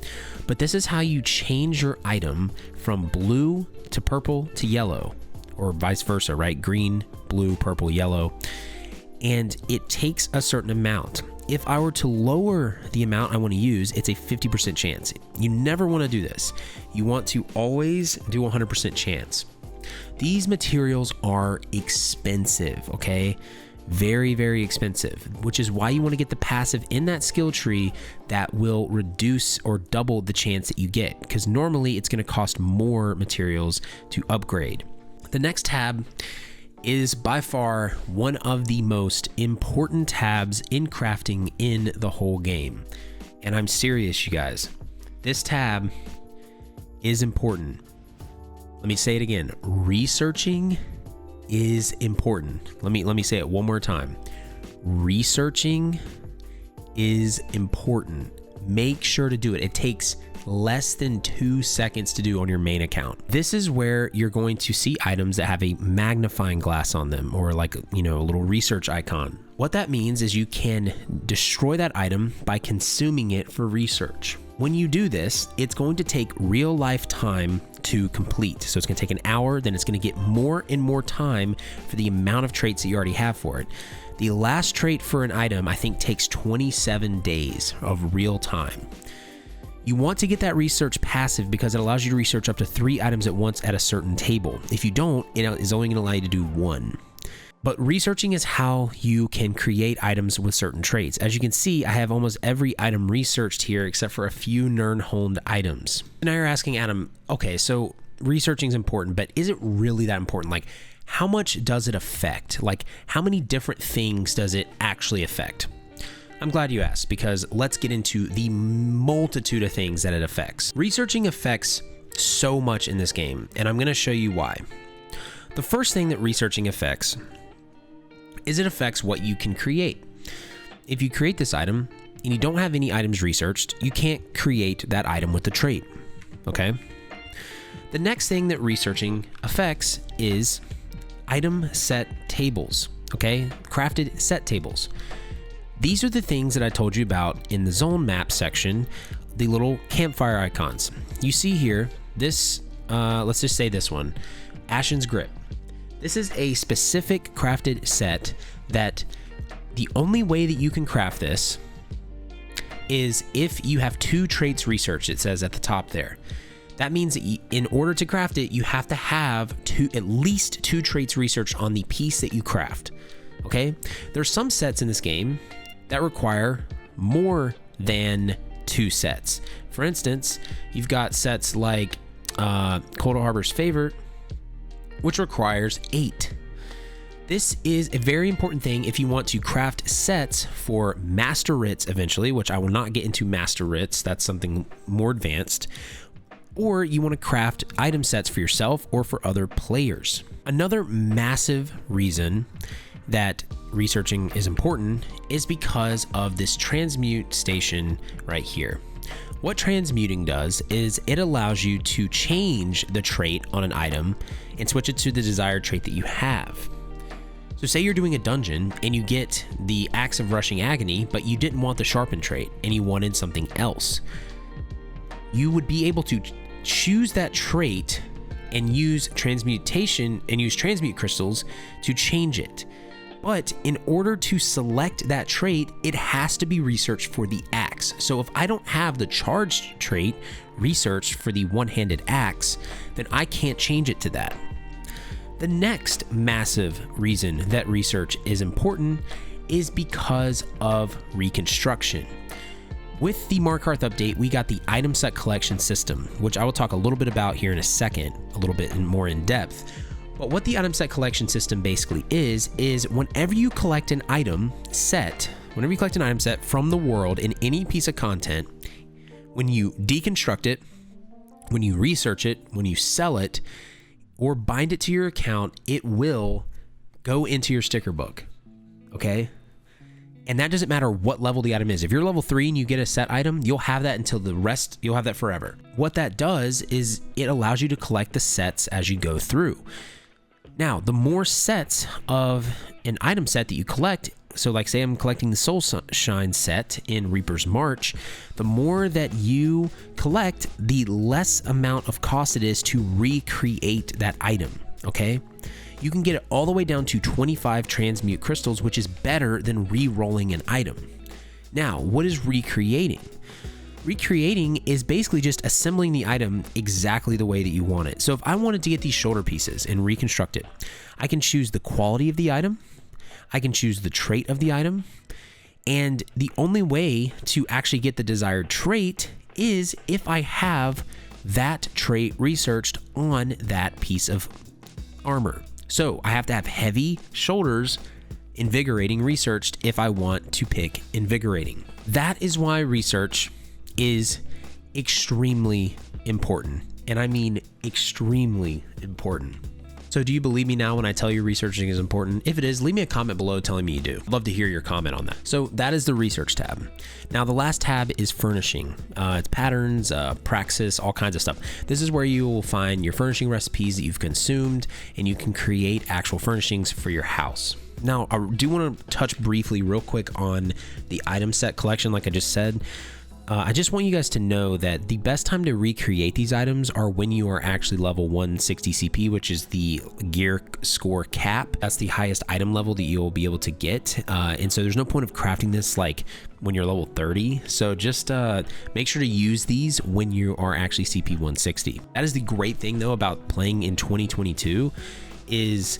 But this is how you change your item from blue to purple to yellow, or vice versa, right? Green, blue, purple, yellow. And it takes a certain amount. If I were to lower the amount I want to use, it's a 50% chance. You never want to do this. You want to always do 100% chance. These materials are expensive, okay? Very, very expensive, which is why you want to get the passive in that skill tree that will reduce or double the chance that you get, because normally it's going to cost more materials to upgrade. The next tab is by far one of the most important tabs in crafting in the whole game. And I'm serious, you guys. This tab is important. Let me say it again. Researching is important. Let me say it one more time. Researching is important. Make sure to do it. It takes less than 2 seconds to do on your main account. This is where you're going to see items that have a magnifying glass on them, or like, you know, a little research icon. What that means is you can destroy that item by consuming it for research. When you do this, it's going to take real life time to complete. So it's going to take an hour, then it's going to get more and more time for the amount of traits that you already have for it. The last trait for an item, I think, takes 27 days of real time. You want to get that research passive because it allows you to research up to 3 items at once at a certain table. If you don't, it is only going to allow you to do 1. But researching is how you can create items with certain traits. As you can see, I have almost every item researched here except for a few Nirn-honed items. Now you're asking, Adam, okay, so researching is important, but is it really that important? Like, how much does it affect? Like, how many different things does it actually affect? I'm glad you asked, because let's get into the multitude of things that it affects. Researching affects so much in this game, and I'm going to show you why. The first thing that researching affects is it affects what you can create. If you create this item and you don't have any items researched, you can't create that item with the trait, okay? The next thing that researching affects is item set tables, okay? Crafted set tables. These are the things that I told you about in the zone map section, the little campfire icons. You see here, this, let's just say this one, Ashen's Grip. This is a specific crafted set that the only way that you can craft this is if you have 2 traits researched, it says at the top there. That means that in order to craft it, you have to have at least 2 traits researched on the piece that you craft, okay? There's some sets in this game that require more than 2 sets. For instance, you've got sets like Cold Harbor's Favorite, which requires 8. This is a very important thing if you want to craft sets for Master Writs eventually, which I will not get into Master Writs, that's something more advanced, or you want to craft item sets for yourself or for other players. Another massive reason that researching is important is because of this transmute station right here. what transmuting does is it allows you to change the trait on an item and switch it to the desired trait that you have. So say you're doing a dungeon and you get the Axe of Rushing Agony, but you didn't want the sharpen trait and you wanted something else. You would be able to choose that trait and use transmutation and use transmute crystals to change it. But in order to select that trait, it has to be researched for the axe. So if I don't have the charged trait researched for the one-handed axe, then I can't change it to that. The next massive reason that research is important is because of reconstruction. With the Markarth update, we got the item set collection system, which I will talk a little bit about here in a second, a little bit more in depth. But what the item set collection system basically is whenever you collect an item set, from the world in any piece of content, when you deconstruct it, when you research it, when you sell it, or bind it to your account, it will go into your sticker book, okay? And that doesn't matter what level the item is. If you're level 3 and you get a set item, you'll have that until the rest, you'll have that forever. What that does is it allows you to collect the sets as you go through. Now, the more sets of an item set that you collect, so like say I'm collecting the Soul Shine set in Reaper's March, the more that you collect, the less amount of cost it is to recreate that item, okay? You can get it all the way down to 25 transmute crystals, which is better than re-rolling an item. Now, what is recreating? Recreating is basically just assembling the item exactly the way that you want it. So if I wanted to get these shoulder pieces and reconstruct it, I can choose the quality of the item, I can choose the trait of the item, and the only way to actually get the desired trait is if I have that trait researched on that piece of armor. So I have to have heavy shoulders, invigorating researched if I want to pick invigorating. That is why research is extremely important. And I mean extremely important. So do you believe me now when I tell you researching is important? If it is, leave me a comment below telling me you do. I'd love to hear your comment on that. So that is the research tab. Now the last tab is furnishing. It's patterns, praxis, all kinds of stuff. This is where you will find your furnishing recipes that you've consumed, and you can create actual furnishings for your house. Now I do want to touch briefly real quick on the item set collection like I just said. I just want you guys to know that the best time to recreate these items are when you are actually level 160 CP, which is the gear score cap. That's the highest item level that you'll be able to get. And so there's no point of crafting this like when you're level 30. So just make sure to use these when you are actually CP 160. That is the great thing though about playing in 2022 is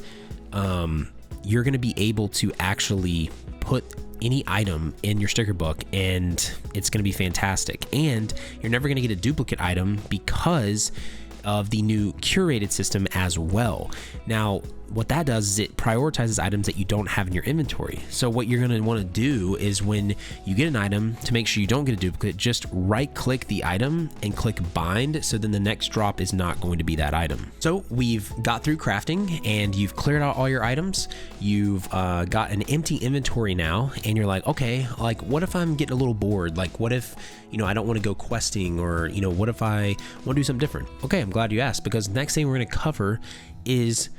you're going to be able to actually put any item in your sticker book and it's going to be fantastic, and you're never going to get a duplicate item because of the new curated system as well. Now what that does is it prioritizes items that you don't have in your inventory. So what you're going to want to do is when you get an item, to make sure you don't get a duplicate, just right click the item and click bind, so then the next drop is not going to be that item. So we've got through crafting and you've cleared out all your items. You've got an empty inventory now, and you're like, okay, like what if I'm getting a little bored? Like what if, you know, I don't want to go questing, or, you know, what if I want to do something different? Okay, I'm glad you asked, because next thing we're going to cover is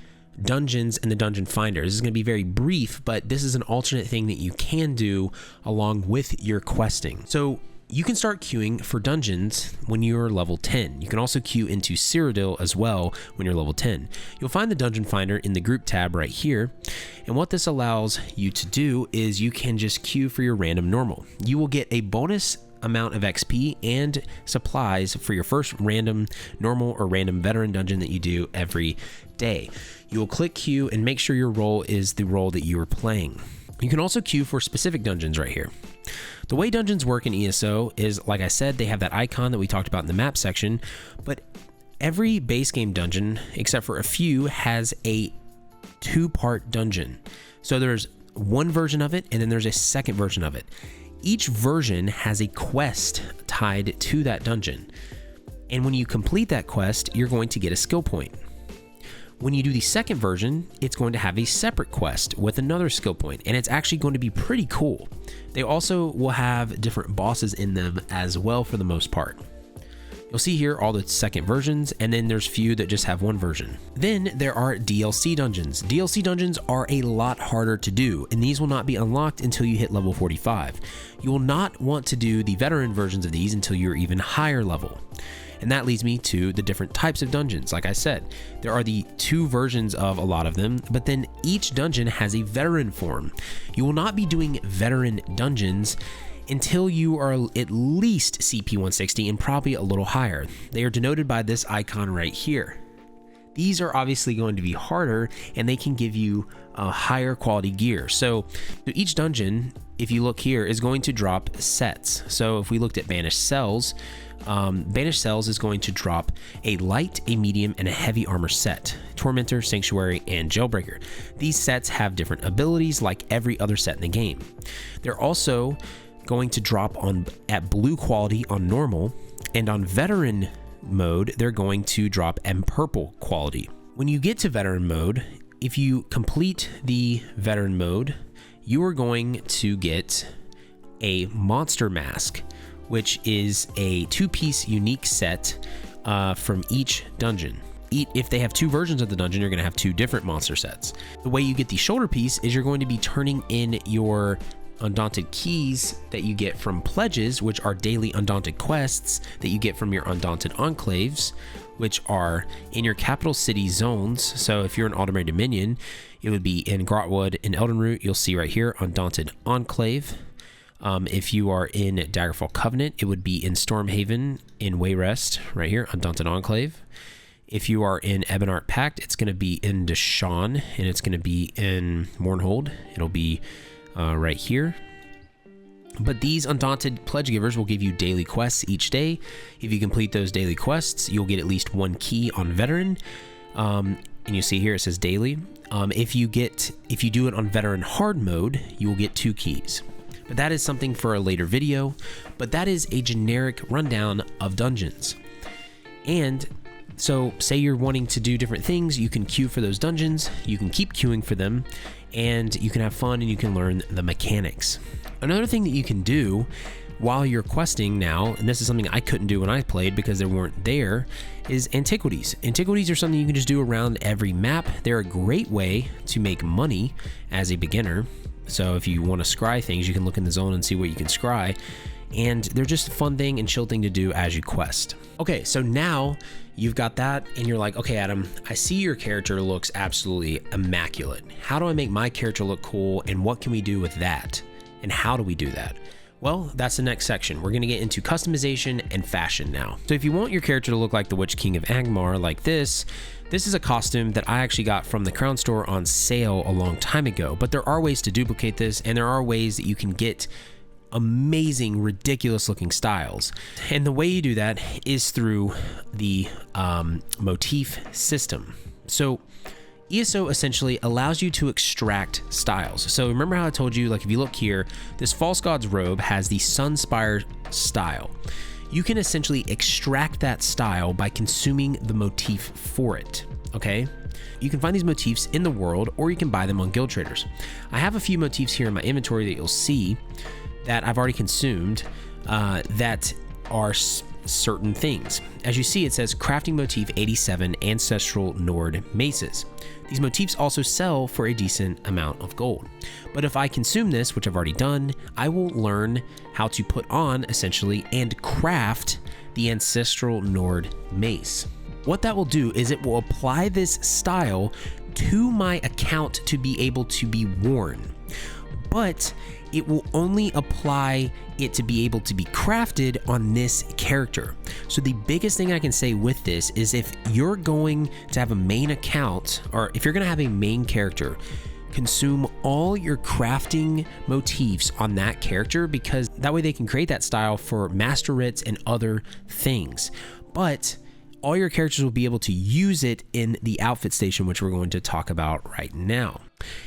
dungeons and the dungeon finder. This is going to be very brief, but this is an alternate thing that you can do along with your questing. So you can start queuing for dungeons when you're level 10. You can also queue into Cyrodiil as well when you're level 10. You'll find the dungeon finder in the group tab right here. And what this allows you to do is you can just queue for your random normal. You will get a bonus amount of XP and supplies for your first random normal or random veteran dungeon that you do every day. You will click queue and make sure your role is the role that you are playing. You can also queue for specific dungeons right here. The way dungeons work in ESO is, like I said, they have that icon that we talked about in the map section, but every base game dungeon, except for a few, has a 2-part dungeon. So there's one version of it, and then there's a second version of it. Each version has a quest tied to that dungeon. And when you complete that quest, you're going to get a skill point. When you do the second version, it's going to have a separate quest with another skill point, and it's actually going to be pretty cool. They also will have different bosses in them as well for the most part. You'll see here all the second versions, and then there's few that just have one version. Then there are DLC dungeons. DLC dungeons are a lot harder to do, and these will not be unlocked until you hit level 45. You will not want to do the veteran versions of these until you're even higher level. And that leads me to the different types of dungeons. Like I said, there are the 2 versions of a lot of them, but then each dungeon has a veteran form. You will not be doing veteran dungeons until you are at least CP 160 and probably a little higher. They are denoted by this icon right here. These are obviously going to be harder, and they can give you a higher quality gear. So each dungeon, if you look here, is going to drop sets. So if we looked at Banished Cells is going to drop a light, a medium, and a heavy armor set. Tormentor, Sanctuary, and Jailbreaker. These sets have different abilities like every other set in the game. They're also going to drop at blue quality on normal, and on veteran mode they're going to drop at purple quality. When you get to veteran mode, if you complete the veteran mode, you are going to get a monster mask, which is a 2-piece unique set from each dungeon. If they have 2 versions of the dungeon, you're going to have 2 different monster sets. The way you get the shoulder piece is you're going to be turning in your Undaunted keys that you get from pledges, which are daily Undaunted quests that you get from your Undaunted enclaves, which are in your capital city zones. So if you're an Aldemary Dominion, it would be in Grotwood. In Eldenroot, you'll see right here, Undaunted Enclave. If you are in Daggerfall Covenant, it would be in Stormhaven, in Wayrest, right here, Undaunted Enclave. If you are in Ebonheart Pact, it's going to be in Deshawn, and it's going to be in Mournhold. It'll be right here. But these Undaunted Pledge Givers will give you daily quests each day. If you complete those daily quests, you'll get at least 1 key on Veteran. And you see here it says daily. If you do it on Veteran Hard mode, you will get 2 keys. But that is something for a later video. But that is a generic rundown of dungeons. And so say you're wanting to do different things, you can queue for those dungeons, you can keep queuing for them, and you can have fun and you can learn the mechanics. Another thing that you can do while you're questing now, and this is something I couldn't do when I played because they weren't there, is antiquities. Antiquities are something you can just do around every map. They're a great way to make money as a beginner. So if you want to scry things, you can look in the zone and see what you can scry. And they're just a fun thing and chill thing to do as you quest. Okay, so now you've got that and you're like, okay, Adam, I see your character looks absolutely immaculate. How do I make my character look cool, and what can we do with that? And how do we do that? Well, that's the next section. We're gonna get into customization and fashion now. So if you want your character to look like the Witch King of Angmar like this is a costume that I actually got from the Crown Store on sale a long time ago, but there are ways to duplicate this, and there are ways that you can get amazing, ridiculous looking styles. And the way you do that is through the motif system. So ESO essentially allows you to extract styles. So remember how I told you, like if you look here, this False God's robe has the Sunspire style. You can essentially extract that style by consuming the motif for it, okay? You can find these motifs in the world, or you can buy them on Guild Traders. I have a few motifs here in my inventory that you'll see that I've already consumed that are certain things. As you see, it says Crafting Motif 87 Ancestral Nord Maces. These motifs also sell for a decent amount of gold. But if I consume this, which I've already done, I will learn how to put on, essentially, and craft the Ancestral Nord Mace. What that will do is it will apply this style to my account to be able to be worn. But it will only apply it to be able to be crafted on this character. So the biggest thing I can say with this is if you're going to have a main account, or if you're going to have a main character, consume all your crafting motifs on that character, because that way they can create that style for master writs and other things. But all your characters will be able to use it in the outfit station, which we're going to talk about right now.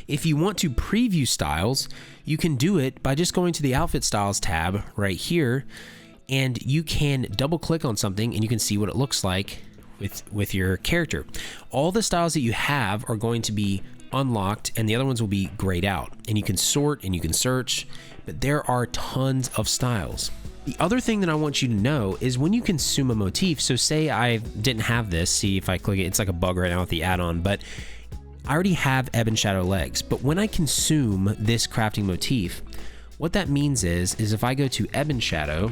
If you want to preview styles, you can do it by just going to the outfit styles tab right here, and you can double click on something and you can see what it looks like with your character. all the styles that you have are going to be unlocked and the other ones will be grayed out, and you can sort and you can search, but there are tons of styles. The other thing that I want you to know is when you consume a motif, so say I didn't have this, see if I click it, it's like a bug right now with the add-on, but I already have Ebon Shadow legs. But when I consume this crafting motif, what that means is if I go to Ebon Shadow,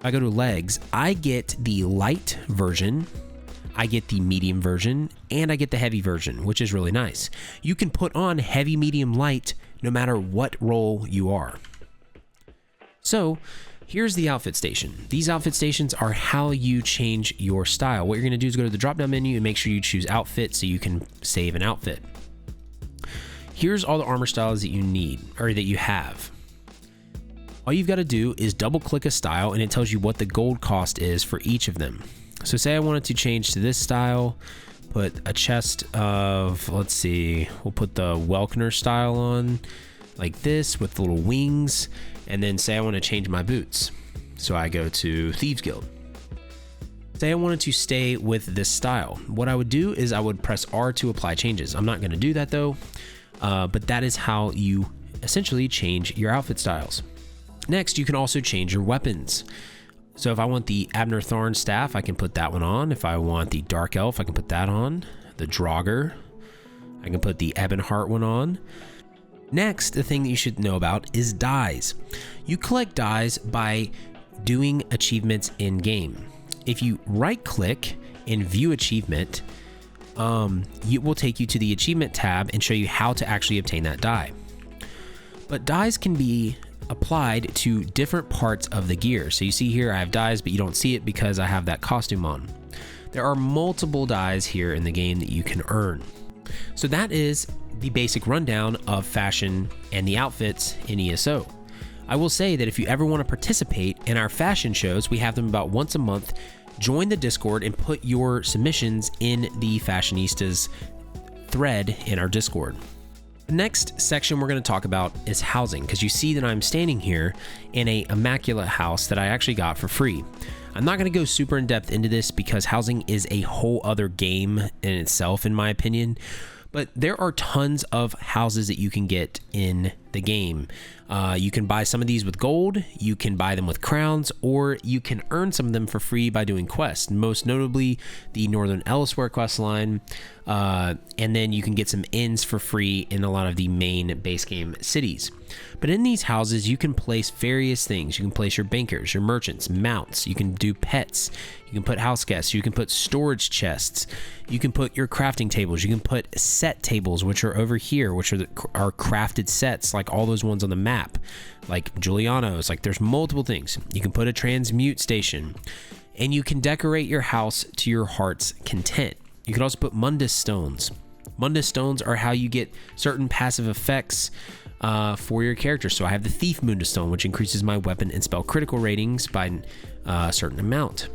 I go to legs, I get the light version, I get the medium version, and I get the heavy version, which is really nice. You can put on heavy, medium, light, no matter what role you are. So here's the outfit station. These outfit stations are how you change your style. What you're gonna do is go to the drop-down menu and make sure you choose outfit so you can save an outfit. Here's all the armor styles that you need, or that you have. All you've gotta do is double click a style and it tells you what the gold cost is for each of them. So say I wanted to change to this style, put a chest of, let's see, we'll put the Welkner style on, like this with the little wings, and then say I want to change my boots. So I go to Thieves Guild. Say I wanted to stay with this style. What I would do is I would press R to apply changes. I'm not going to do that though, but that is how you essentially change your outfit styles. Next, you can also change your weapons. So if I want the Abner Tharn staff, I can put that one on. If I want the Dark Elf, I can put that on. The Draugr, I can put the Ebonheart one on. Next, the thing that you should know about is dyes. You collect dyes by doing achievements in game. If you right click and view achievement, it will take you to the achievement tab and show you how to actually obtain that dye. But dyes can be applied to different parts of the gear. So you see here I have dyes, but you don't see it because I have that costume on. There are multiple dyes here in the game that you can earn. So that is the basic rundown of fashion and the outfits in ESO. I will say that if you ever want to participate in our fashion shows, we have them about once a month. Join the Discord and put your submissions in the Fashionistas thread in our Discord. The next section we're going to talk about is housing, because you see that I'm standing here in a immaculate house that I actually got for free. I'm not going to go super in depth into this because housing is a whole other game in itself, in my opinion. But there are tons of houses that you can get in the game. You can buy some of these with gold, you can buy them with crowns, or you can earn some of them for free by doing quests, most notably the Northern Elsewhere quest line. And then you can get some inns for free in a lot of the main base game cities. But in these houses, you can place various things. You can place your bankers, your merchants, mounts, you can do pets, you can put house guests, you can put storage chests, you can put your crafting tables, you can put set tables, which are over here, which are crafted sets, like all those ones on the map, like Giuliano's, like there's multiple things. You can put a transmute station, and you can decorate your house to your heart's content. You can also put Mundus stones. Mundus stones are how you get certain passive effects for your character. So I have the Thief Mundus stone, which increases my weapon and spell critical ratings by a certain amount.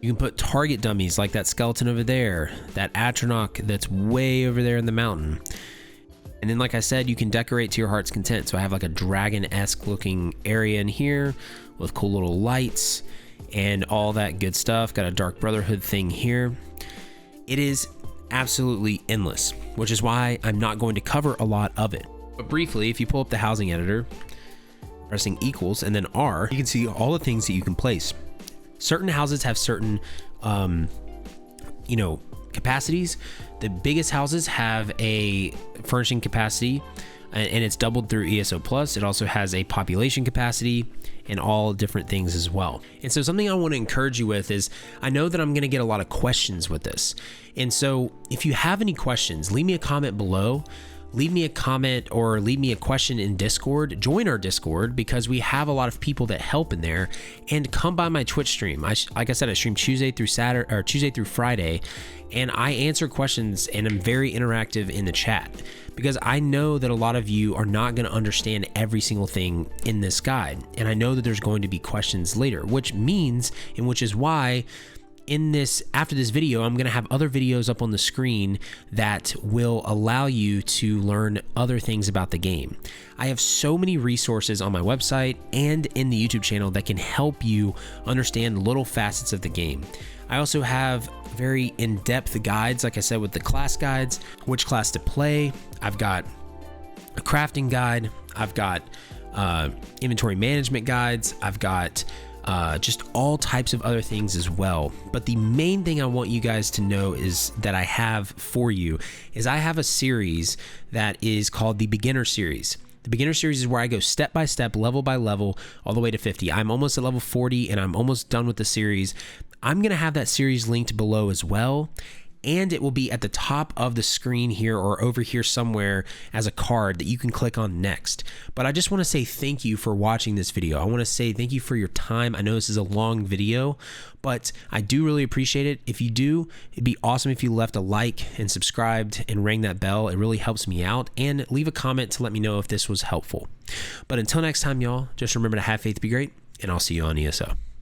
You can put target dummies like that skeleton over there, that Atronach that's way over there in the mountain. And then, like I said, you can decorate to your heart's content. So I have like a dragon-esque looking area in here with cool little lights and all that good stuff. Got a Dark Brotherhood thing here. It is absolutely endless, which is why I'm not going to cover a lot of it. But briefly, if you pull up the housing editor, pressing equals and then R, you can see all the things that you can place. Certain houses have certain, capacities. The biggest houses have a furnishing capacity, and it's doubled through ESO Plus. It also has a population capacity and all different things as well. And so something I want to encourage you with is, I know that I'm going to get a lot of questions with this. And so if you have any questions, leave me a comment below. Leave me a comment or leave me a question in Discord. Join our Discord because we have a lot of people that help in there, and come by my Twitch stream. Like I said, I stream Tuesday through Friday, and I answer questions and I'm very interactive in the chat because I know that a lot of you are not going to understand every single thing in this guide. And I know that there's going to be questions later, which is why after this video, I'm going to have other videos up on the screen that will allow you to learn other things about the game. I have so many resources on my website and in the YouTube channel that can help you understand little facets of the game. I also have very in-depth guides, like I said, with the class guides, which class to play. I've got a crafting guide. I've got inventory management guides. I've got just all types of other things as well. But the main thing I want you guys to know is that I have for you is I have a series that is called the Beginner Series. The Beginner Series is where I go step by step, level by level, all the way to 50. I'm almost at level 40 and I'm almost done with the series. I'm going to have that series linked below as well. And it will be at the top of the screen here or over here somewhere as a card that you can click on next. But I just want to say thank you for watching this video. I want to say thank you for your time. I know this is a long video, but I do really appreciate it. If you do, it'd be awesome if you left a like and subscribed and rang that bell. It really helps me out. And leave a comment to let me know if this was helpful. But until next time, y'all, just remember to have faith, be great, and I'll see you on ESO.